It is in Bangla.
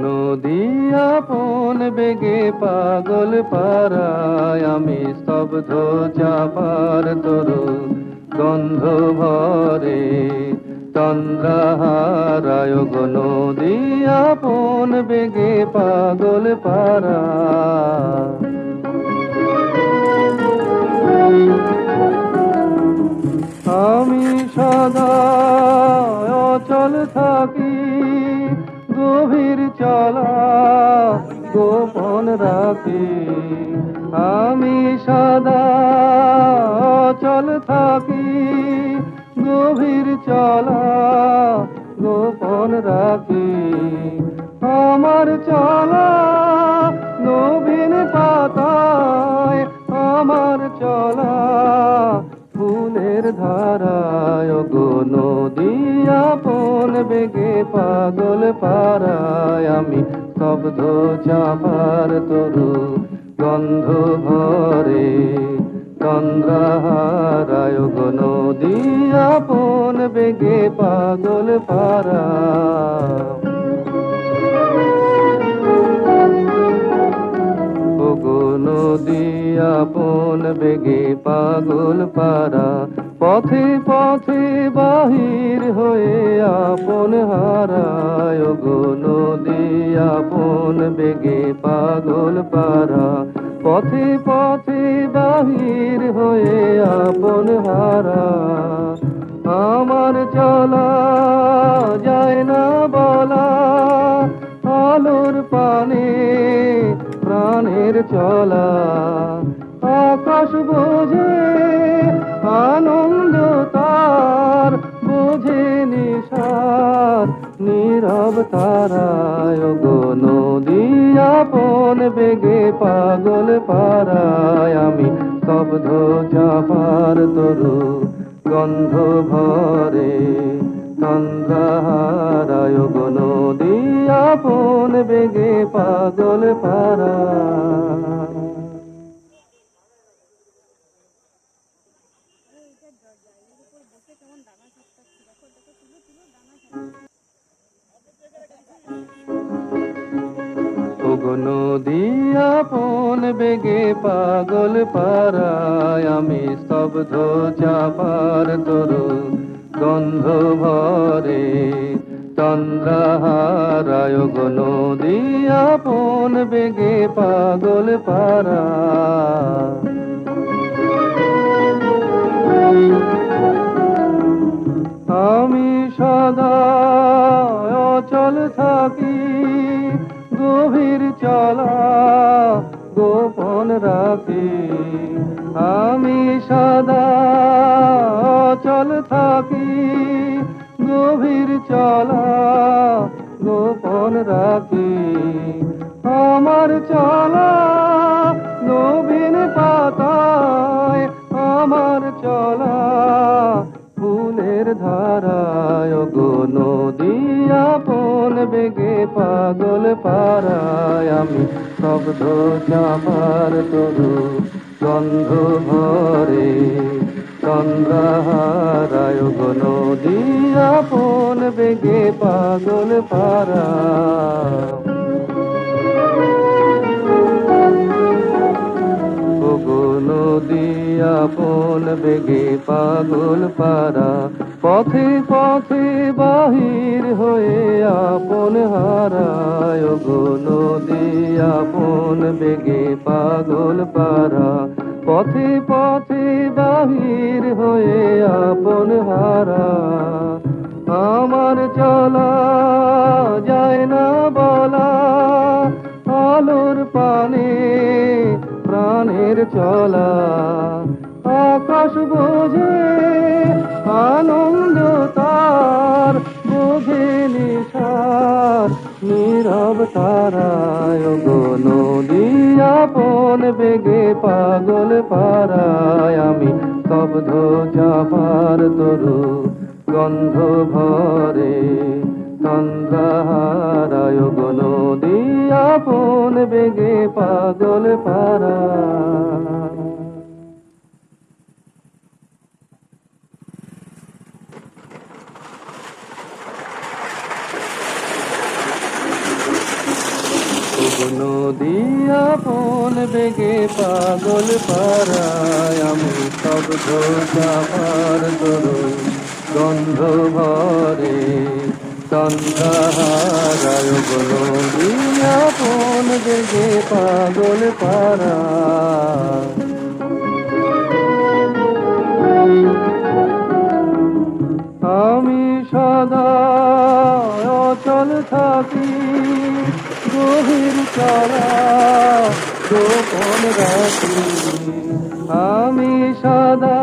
নদী আপন বেগে পাগল পারায়, আমি স্তব্ধ চাপার তরু গন্ধ ভরে চন্দ্রহারায়। গো নদী আপন বেগে পাগল পারায়, আমি সদা অচল থাকি, গভীর চলা গোপন রাখি। আমি সদা অচল থাকি, গভীর চলা গোপন রাখি। আমার চলা নবীন পাতায়, আমার চলা ফুলের ধারায়। গো নদী আপন বেগে পাগল পারায়, আমি স্তব্ধ চাপার তরু গন্ধ ভরে চন্দ্রহারায়। গো নদী আপন বেগে পাগল পারায়, নদী আপন বেগে পাগল পারা। পথে পথে বাহির হয়ে আপন হারায়। গো নদী আপন বেগে পাগল পারা। পথে পথে বাহির হয়ে আপন হারা। আমার চলা যায় না বলা, আলোর পানে প্রাণের চলা। আকাশ বোঝে আনন্দ তার, বোঝে নিশার নীরব তারায়। গো নদী আপন বেগে পাগল পারায়, আমি স্তব্ধ চাপার তরু গন্ধ ভরে চন্দ্রহারায়। গো নদী আপন বেগে পাগল পারায়। গো নদী আপন বেগে পাগল পারায়, আমি স্তব্ধ চাপার তরু গন্ধ ভরে চন্দ্রহারায়। গো নদী আপন বেগে পাগল পারায়, আমি সদা অচল থাকি, গভীর চলা গোপন রাখি। আমি সদা অচল থাকি, গভীর চলা গোপন রাখি। আমার চলা নবীন পাতায়, আমার চলা ফুলের ধারায়। গো নদী আপন বেগে পাগল পারায়, আমি স্তব্ধ চাপার তরু গন্ধ ভরে চন্দ্রহারায়। গো নদী আপন বেগে পাগল পারায়, গো নদী আপন বেগে পাগল পারা। পথে পথে বাহির হয়ে আপন হারায়। গো নদী আপন বেগে পাগল পারা। পথে পথে বাহির হয়ে আপন হারা। আমার চলা যায় না বলা, আলোর পানে প্রাণের চলা। আকাশ বোঝে আনন্দ তার, বোঝে নিশার নীরব তারায়। গো নদী আপন বেগে পাগল পারায়, আমি স্তব্ধ চাপার তরু গন্ধ ভরে চন্দ্রহারায়। গো নদী আপন বেগে পাগল পারায়। নদী আপন বেগে পাগল পারায় আমি শব্দ চাপার তরুণ গন্ধ ভরে সন্ধ্যা হারায় গো নদী আপন বেগে পাগল পারায় আমি সদা অচল থাকি গভীর চলা গোপন রাখি আমি সদা